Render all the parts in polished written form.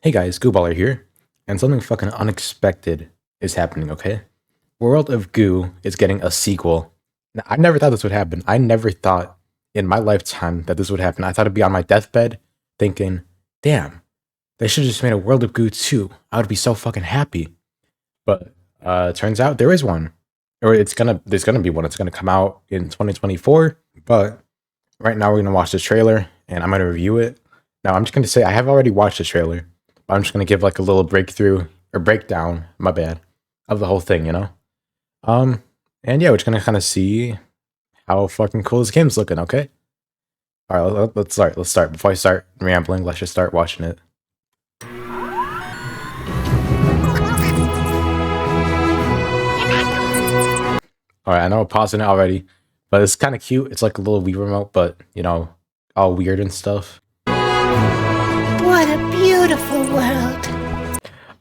Hey guys, Gooballer here, and something fucking unexpected is happening, okay? World of Goo is getting a sequel. Now, I never thought this would happen. I never thought in my lifetime that this would happen. I thought I'd be on my deathbed thinking, damn, they should have just made a World of Goo 2. I would be so fucking happy. But turns out there is one. Or there's gonna be one. It's gonna come out in 2024. But right now we're gonna watch the trailer and I'm gonna review it. Now I'm just gonna say I have already watched the trailer. I'm just gonna give like a little breakthrough or breakdown, my bad, of the whole thing, you know? Um, and yeah, we're just gonna kind of see how fucking cool this game's looking, okay? Alright, let's start. Let's start. Before I start rambling, let's just start watching it. Alright, I know I'm pausing it already, but it's kind of cute. It's like a little Wii remote, but you know, all weird and stuff. What a beautiful world.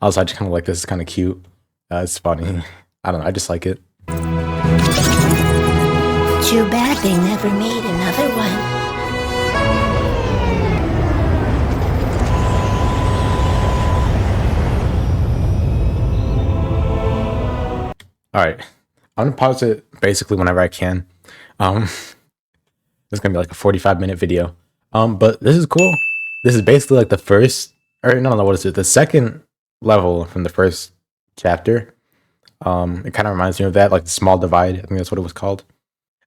Also, I just kind of like this. It's kind of cute. It's funny. I don't know. I just like it. Too bad they never made another one. All right, I'm gonna pause it basically whenever I can. It's gonna be like a 45-minute video. But this is cool. This is basically like the first, or no, what is it? The second level from the first chapter. It kind of reminds me of that, like the Small Divide. I think that's what it was called.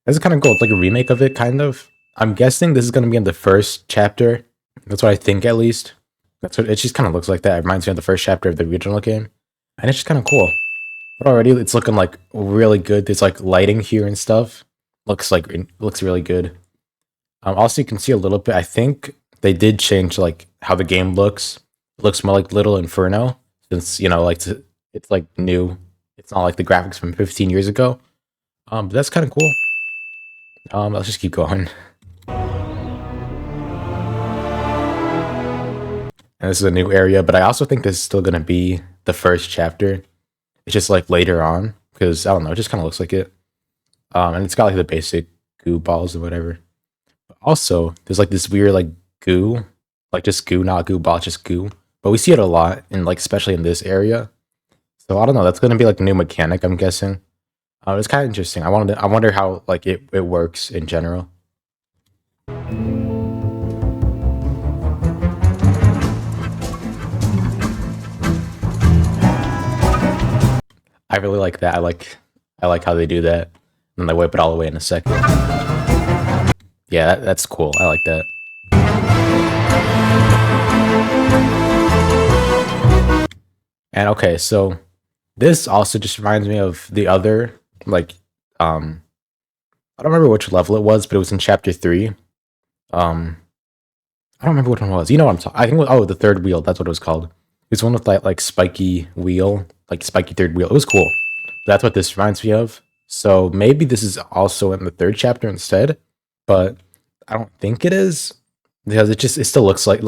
This is kind of cool. It's like a remake of it, kind of. I'm guessing this is gonna be in the first chapter. That's what I think, at least. That's what it just kind of looks like. That it reminds me of the first chapter of the original game, and it's just kind of cool. But already, it's looking like really good. There's like lighting here and stuff. Looks really good. Also, you can see a little bit. I think they did change like how the game looks. It looks more like Little Inferno, since you know, like it's like new. It's not like the graphics from 15 years ago. But that's kind of cool. Let's just keep going. And this is a new area, but I also think this is still gonna be the first chapter. It's just like later on, because I don't know, it just kind of looks like it. And it's got like the basic goo balls or whatever. But also, there's like this weird like goo, like just goo, not goo ball, just goo. But we see it a lot, and like especially in this area. So I don't know. That's gonna be like a new mechanic, I'm guessing. It's kind of interesting. I wonder how like it works in general. I really like that. I like how they do that, and they wipe it all away in a second. Yeah, that's cool. I like that. And okay, so this also just reminds me of the other like I don't remember which level it was, but it was in chapter 3. I don't remember which one it was. You know what I'm talking. I think it was, oh, the third wheel. That's what it was called. It's one with that like spiky wheel, like spiky third wheel. It was cool. That's what this reminds me of. So maybe this is also in the third chapter instead, but I don't think it is because it still looks like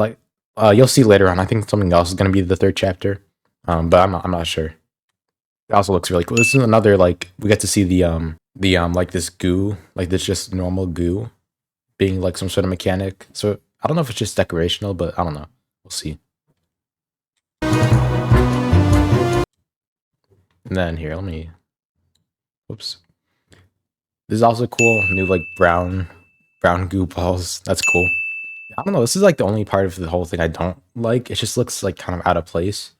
you'll see later on. I think something else is gonna be the third chapter, but I'm not sure. It also looks really cool. This is another like we get to see the like this goo, like this just normal goo, being like some sort of mechanic. So I don't know if it's just decorational, but I don't know. We'll see. And then here, let me. Oops. This is also cool. New like brown goo balls. That's cool. I don't know. This is like the only part of the whole thing I don't like. It just looks like kind of out of place.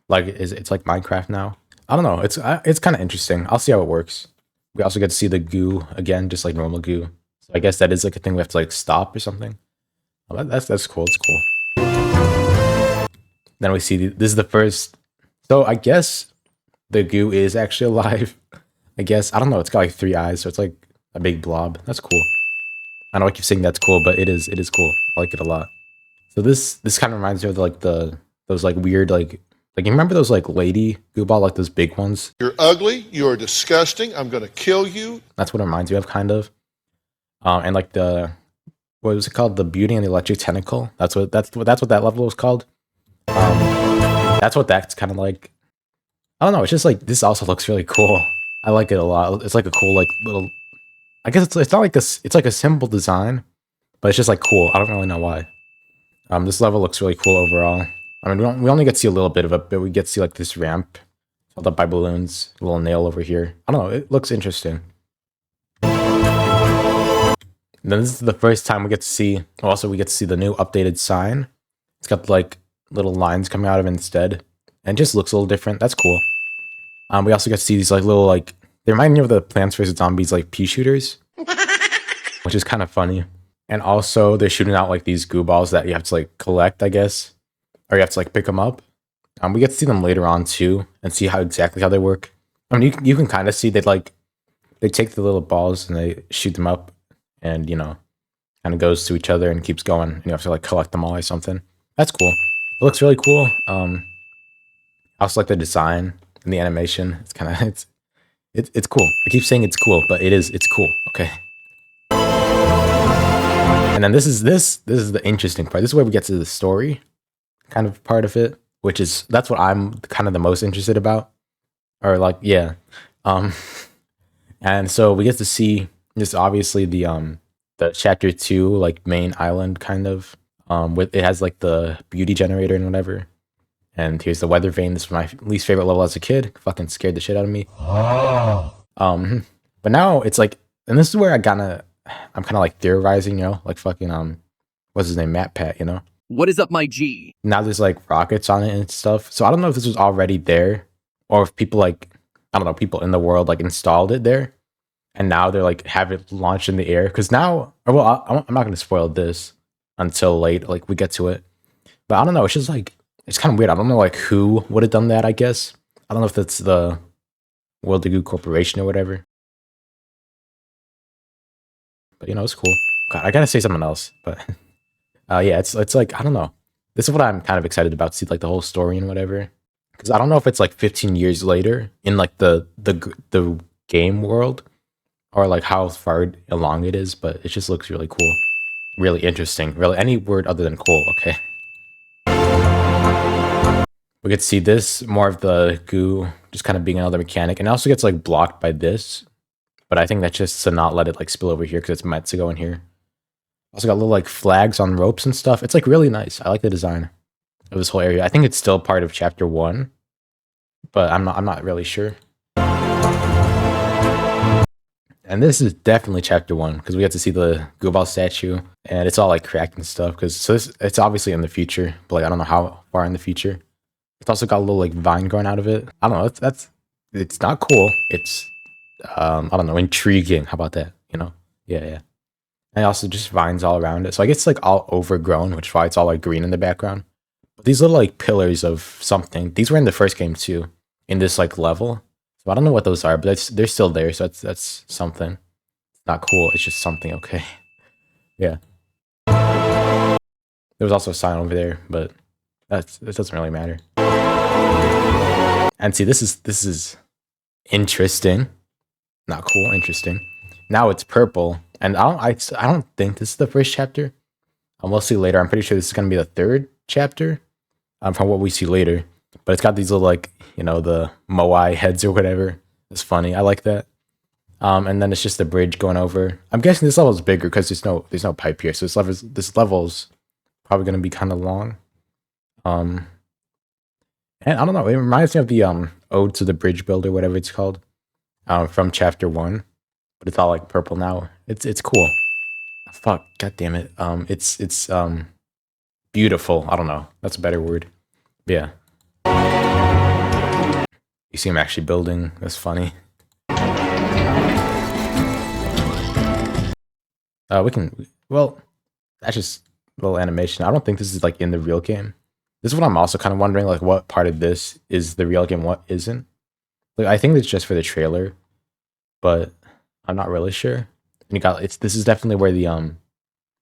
Like it's like Minecraft now. I don't know. It's kind of interesting. I'll see how it works. We also get to see the goo again, just like normal goo. So I guess that is like a thing we have to like stop or something. Well, that's cool. It's cool. Then we see this is the first. So I guess the goo is actually alive. I guess I don't know. It's got like 3 eyes, so it's like a big blob. That's cool. I know I keep saying that's cool, but it is cool. I like it a lot. So this kind of reminds me of like those like weird like you remember those like lady goo ball, like those big ones? You're ugly. You're disgusting. I'm going to kill you. That's what it reminds me of, kind of. And like what was it called? The Beauty and the Electric Tentacle. That's what that level was called. That's what that's kind of like. I don't know. It's just like this also looks really cool. I like it a lot. It's like a cool like little. I guess it's not like this. It's like a simple design, but it's just like cool. I don't really know why. This level looks really cool overall. I mean, we only get to see a little bit of it, but we get to see like this ramp held up by balloons, a little nail over here. I don't know, it looks interesting. And then this is the first time we get to see, also we get to see the new updated sign. It's got like little lines coming out of it instead. And it just looks a little different. That's cool. We also get to see these like little like, they remind me of the Plants vs. Zombies like pea shooters, which is kind of funny. And also they're shooting out like these goo balls that you have to like collect, I guess, or you have to like pick them up. We get to see them later on too, and see how exactly how they work. I mean, you can kind of see that like they take the little balls and they shoot them up, and you know, kind of goes to each other and keeps going. And you have to like collect them all or something. That's cool. It looks really cool. I also like the design and the animation. It's kind of it's cool. I keep saying it's cool, but it's cool. Okay. And then this is the interesting part. This is where we get to the story kind of part of it, which is that's what I'm kind of the most interested about, or like yeah. And so we get to see just obviously the chapter 2 like main island kind of with it has like the beauty generator and whatever. And here's the weather vane. This was my least favorite level as a kid. Fucking scared the shit out of me. But now it's like, and this is where I'm kind of like theorizing, you know, like fucking what's his name, Matt Pat, you know. What is up, my G? Now there's like rockets on it and stuff. So I don't know if this was already there, or if people like, I don't know, people in the world like installed it there, and now they're like have it launched in the air. Because now, or well, I'm not going to spoil this until late, like we get to it. But I don't know. It's just like it's kind of weird. I don't know like who would have done that. I guess I don't know if that's the World of Goo Corporation or whatever. But you know, it's cool. God, I gotta say something else, but yeah, it's like I don't know. This is what I'm kind of excited about. See like the whole story and whatever, because I don't know if it's like 15 years later in like the game world, or like how far along it is. But it just looks really cool, really interesting. Really, any word other than cool. Okay. We get to see this more of the goo just kind of being another mechanic, and it also gets like blocked by this. But I think that's just to not let it like spill over here because it's meant to go in here. Also got little like flags on ropes and stuff. It's like really nice. I like the design of this whole area. I think it's still part of chapter 1, but I'm not really sure. And this is definitely chapter 1 because we get to see the goo ball statue, and it's all like cracked and stuff. Because so it's obviously in the future, but like I don't know how far in the future. It's also got a little like vine growing out of it. I don't know. It's not cool. It's I don't know, intriguing. How about that? You know? Yeah. And also just vines all around it. So I guess it's like all overgrown, which is why it's all like green in the background. But these little like pillars of something. These were in the first game too, in this like level. So I don't know what those are, but they're still there. So that's something. It's not cool. It's just something. Okay. Yeah. There was also a sign over there, but it doesn't really matter. And see, this is interesting. Not cool, interesting. Now it's purple, and I don't think this is the first chapter. We'll see later. I'm pretty sure this is gonna be the 3rd chapter, from what we see later. But it's got these little like, you know, the Moai heads or whatever. It's funny. I like that. And then it's just the bridge going over. I'm guessing this level is bigger because there's no pipe here, so this level's probably gonna be kind of long. And I don't know. It reminds me of the Ode to the Bridge Builder, whatever it's called. From chapter 1, but it's all like purple now. It's cool. Fuck, god damn it. It's beautiful. I don't know. That's a better word. Yeah. You see him actually building. That's funny. Well, that's just a little animation. I don't think this is like in the real game. This is what I'm also kind of wondering, like what part of this is the real game, what isn't. Like, I think it's just for the trailer, but I'm not really sure. And this is definitely where the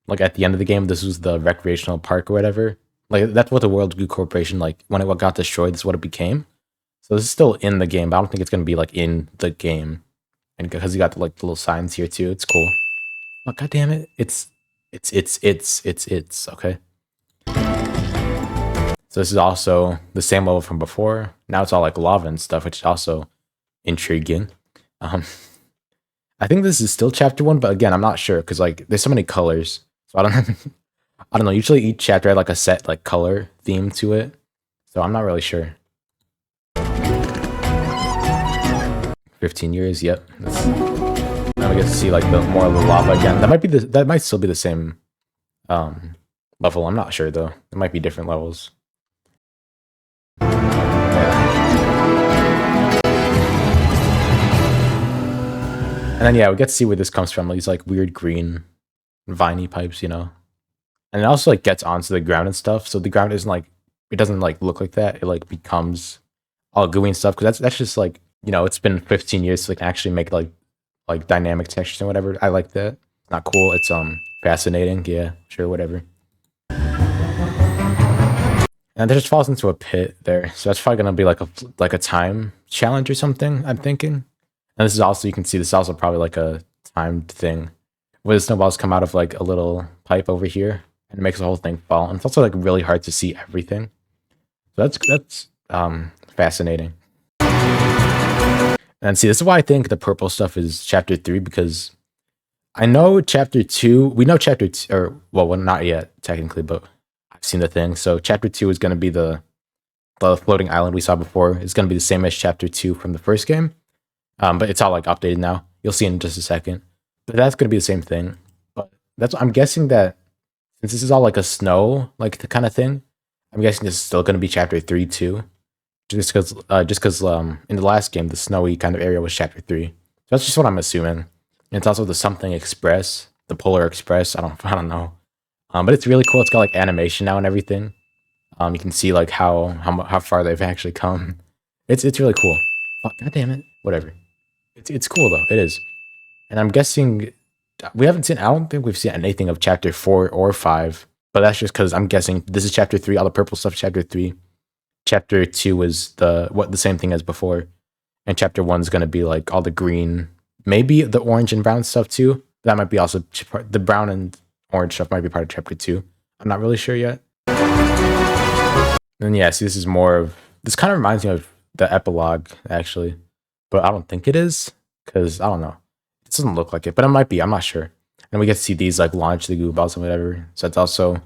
like at the end of the game, this was the recreational park or whatever. Like that's what the World of Goo Corporation, like when it got destroyed, this is what it became. So this is still in the game, but I don't think it's gonna be like in the game. And because you got the little signs here too, it's cool. Oh god damn it. It's okay. So this is also the same level from before. Now it's all like lava and stuff, which is also intriguing. I think this is still chapter 1, but again, I'm not sure because like there's so many colors. So I don't know. Usually each chapter had like a set like color theme to it. So I'm not really sure. 15 years, yep. Now we get to see like the more of the lava again. That might still be the same level. I'm not sure though. It might be different levels. And then yeah, we get to see where this comes from. These like weird green viney pipes, you know. And it also like gets onto the ground and stuff. So the ground isn't like, it doesn't like look like that. It like becomes all gooey and stuff. Because that's just like, you know, it's been 15 years to like actually make like dynamic textures and whatever. I like that. It's not cool. It's fascinating. Yeah, sure, whatever. And it just falls into a pit there. So that's probably gonna be like a time challenge or something, I'm thinking. And this is also, you can see this is also probably like a timed thing where the snowballs come out of like a little pipe over here and it makes the whole thing fall. And it's also like really hard to see everything. So that's fascinating. And see, this is why I think the purple stuff is chapter 3, because I know chapter 2, we know chapter 2, or well, not yet technically, but I've seen the thing. So chapter 2 is going to be the floating island we saw before. It's going to be the same as chapter 2 from the first game. But it's all like updated now. You'll see in just a second. But that's going to be the same thing. But I'm guessing that since this is all like a snow, like the kind of thing, I'm guessing this is still going to be chapter 3 too. Just because in the last game, the snowy kind of area was chapter 3. So that's just what I'm assuming. And it's also the something express, the Polar Express. I don't know. But it's really cool. It's got like animation now and everything. You can see like how far they've actually come. It's really cool. Oh, God damn it. Whatever. It's cool though. It is. And I'm guessing we haven't seen. I don't think we've seen anything of chapter 4 or 5. But that's just because I'm guessing this is chapter 3. All the purple stuff, chapter 3. Chapter 2 was the same thing as before, and chapter 1 is going to be like all the green, maybe the orange and brown stuff too. That might be also the brown and orange stuff might be part of chapter 2. I'm not really sure yet. And yeah, see, this is more of, this kind of reminds me of the epilogue actually, but I don't think it is because I don't know. It doesn't look like it, but it might be. I'm not sure. And we get to see these like launch the goo balls and whatever. So that's also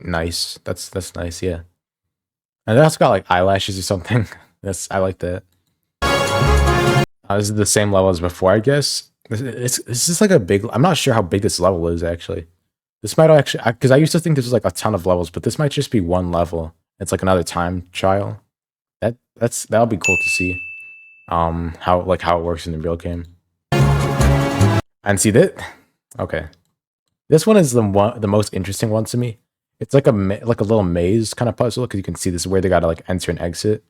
nice. That's nice, yeah. And they also got like eyelashes or something. I like that. This is the same level as before, I guess. This is like a big. I'm not sure how big this level is actually. This might actually, because I used to think this was like a ton of levels, but this might just be one level. It's like another time trial. That'll be cool to see. How it works in the real game. And see that? Okay. This one is the most interesting one to me. It's like a little maze kind of puzzle, because you can see this is where they gotta like enter and exit,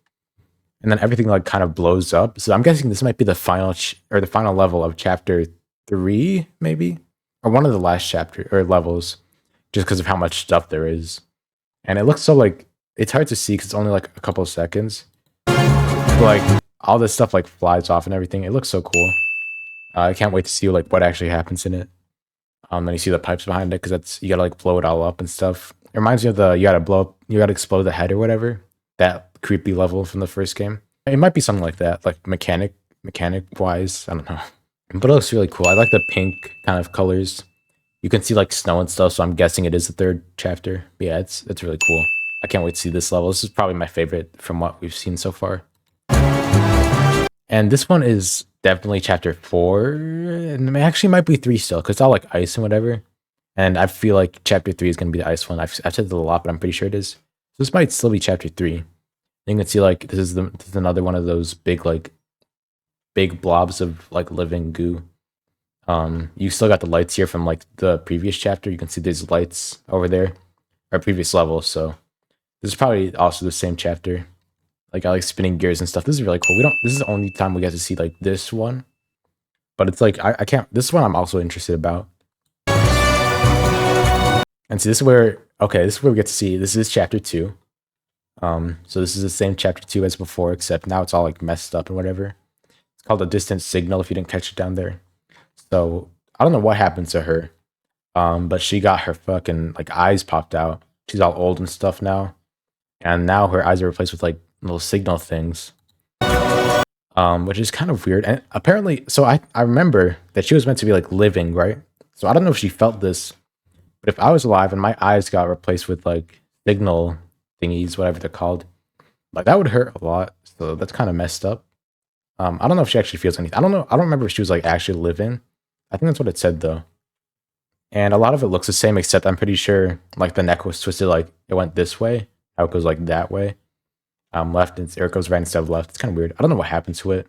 and then everything like kind of blows up. So I'm guessing this might be the final the final level of chapter 3, maybe, or one of the last chapter or levels, just because of how much stuff there is. And it looks so like it's hard to see because it's only like a couple of seconds. But, like all this stuff like flies off and everything. It looks so cool. I can't wait to see like what actually happens in it. Then you see the pipes behind it, because you gotta like blow it all up and stuff. It reminds me of you gotta explode the head or whatever. That creepy level from the first game. It might be something like that, like mechanic wise. I don't know. But it looks really cool. I like the pink kind of colors. You can see like snow and stuff, so I'm guessing it is the 3rd chapter. But yeah, it's really cool. I can't wait to see this level. This is probably my favorite from what we've seen so far. And this one is definitely chapter 4, and it actually might be 3 still, because it's all like ice and whatever. And I feel like chapter 3 is going to be the ice one. I've said it a lot, but I'm pretty sure it is. So this might still be chapter 3. And you can see like this is another one of those big blobs of like living goo. You still got the lights here from like the previous chapter. You can see there's lights over there, or previous level. So this is probably also the same chapter. Like I like spinning gears and stuff. This is really cool. This is the only time we get to see like this one. But it's like I can't. This one I'm also interested about. And see, this is where we get to see. This is chapter 2. So this is the same chapter 2 as before, except now it's all like messed up and whatever. It's called a distant signal. If you didn't catch it down there. So I don't know what happened to her. But she got her fucking like eyes popped out. She's all old and stuff now, and now her eyes are replaced with like little signal things, which is kind of weird. And apparently, so I remember that she was meant to be like living, right? So I don't know if she felt this, but if I was alive and my eyes got replaced with like signal thingies, whatever they're called. Like that would hurt a lot. So that's kind of messed up. I don't know if she actually feels anything. I don't know. I don't remember if she was like actually living. I think that's what it said though. And a lot of it looks the same, except I'm pretty sure like the neck was twisted, like it went this way. How it goes like that way. Left and it goes right instead of left. It's kind of weird. I don't know what happened to it,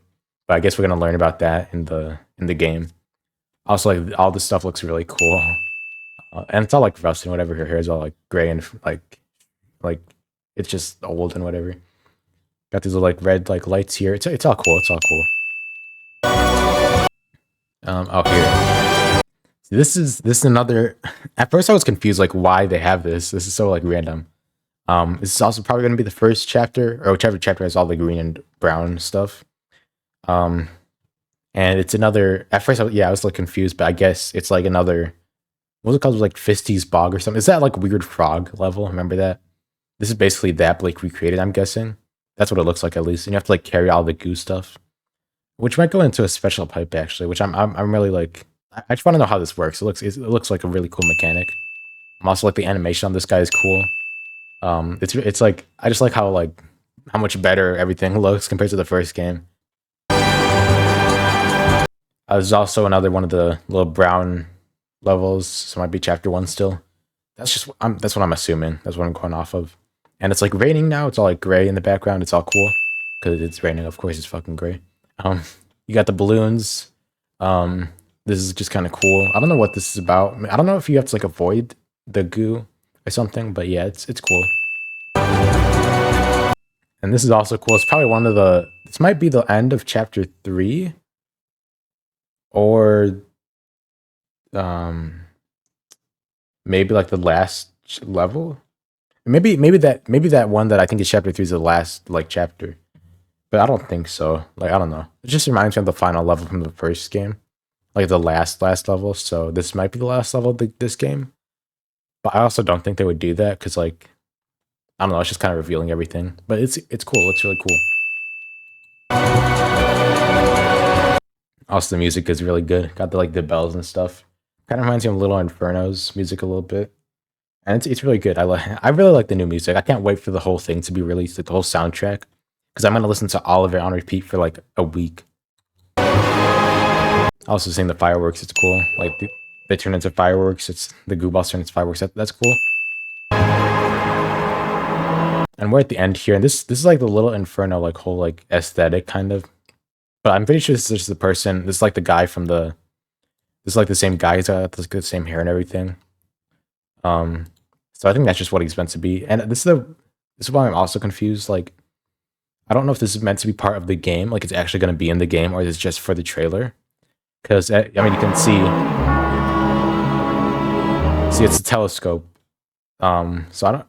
but I guess we're gonna learn about that in the game. Also, like all this stuff looks really cool, and it's all like rusty and whatever. Her hair is all like gray and like it's just old and whatever. Got these little like red like lights here. It's all cool. It's all cool. Oh here. See, this is another. At first, I was confused like why they have this. This is so like random. This is also probably going to be the first chapter, or whichever chapter has all the green and brown stuff. And it's another. At first, I was like confused, but I guess it's like another. What was it called? It was like Fisty's Bog or something. Is that like weird frog level? Remember that? This is basically that, but like recreated. I'm guessing that's what it looks like at least. And you have to like carry all the goo stuff, which might go into a special pipe actually. Which I'm really like. I just want to know how this works. It looks like a really cool mechanic. I'm also like the animation on this guy is cool. It's like I just like how much better everything looks compared to the first game. There's also another one of the little brown levels, so it might be chapter 1 still. That's what I'm assuming. That's what I'm going off of. And it's like raining now. It's all like gray in the background. It's all cool because it's raining. Of course, it's fucking gray. You got the balloons. This is just kind of cool. I don't know what this is about. I don't know if you have to like avoid the goo or something, but yeah, it's cool. And this is also cool. It's probably one of the. This might be the end of chapter 3, or maybe like the last level. Maybe that one that I think is chapter 3 is the last like chapter, but I don't think so. Like I don't know. It just reminds me of the final level from the first game, like the last level. So this might be the last level of this game. But I also don't think they would do that because, like, I don't know, it's just kind of revealing everything. But it's cool. It's really cool. Also, the music is really good. Got the bells and stuff. Kind of reminds me of Little Inferno's music a little bit, and it's really good. I really like the new music. I can't wait for the whole thing to be released, like the whole soundtrack, because I'm gonna listen to all of it on repeat for like a week. Also, seeing the fireworks, it's cool. Like they turn into fireworks. It's the goo balls turn into fireworks. That's cool. And we're at the end here, and this is like the Little Inferno like whole like aesthetic kind of. But I'm pretty sure this is just the person. This is like the guy from the. This is like the same guy. He's got the same hair and everything. So I think that's just what he's meant to be. And this is why I'm also confused. Like, I don't know if this is meant to be part of the game. Like, it's actually going to be in the game, or is it just for the trailer? Because I mean, you can see it's a telescope. So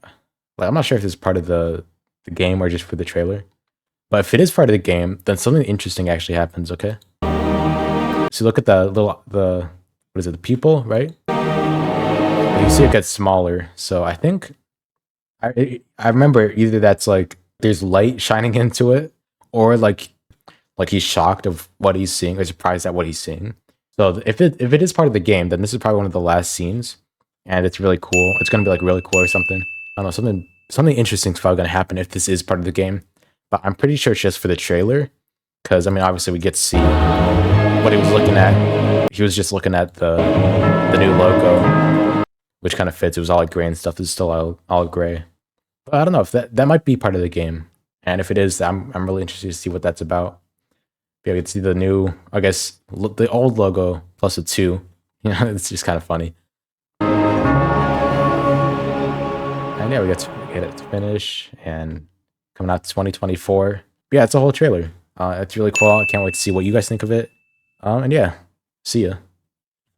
I'm not sure if this is part of the game or just for the trailer. But if it is part of the game, then something interesting actually happens. Okay. So look at the what is it? The pupil, right? You see it gets smaller. So I think I remember either that's like there's light shining into it, or like he's shocked of what he's seeing or surprised at what he's seeing. So if it is part of the game, then this is probably one of the last scenes, and it's really cool. It's gonna be like really cool or something. I don't know, something interesting is probably gonna happen if this is part of the game. But I'm pretty sure it's just for the trailer, because I mean obviously we get to see what he was looking at. He was just looking at the new logo, which kind of fits. It was all like gray and stuff. This is still all gray. But I don't know if that might be part of the game, and if it is, I'm really interested to see what that's about. Yeah, we can see the new, I guess, the old logo plus a 2. You know, it's just kind of funny. And yeah, we get it to finish, and coming out 2024. But yeah, it's a whole trailer. It's really cool. I can't wait to see what you guys think of it. And yeah, see ya.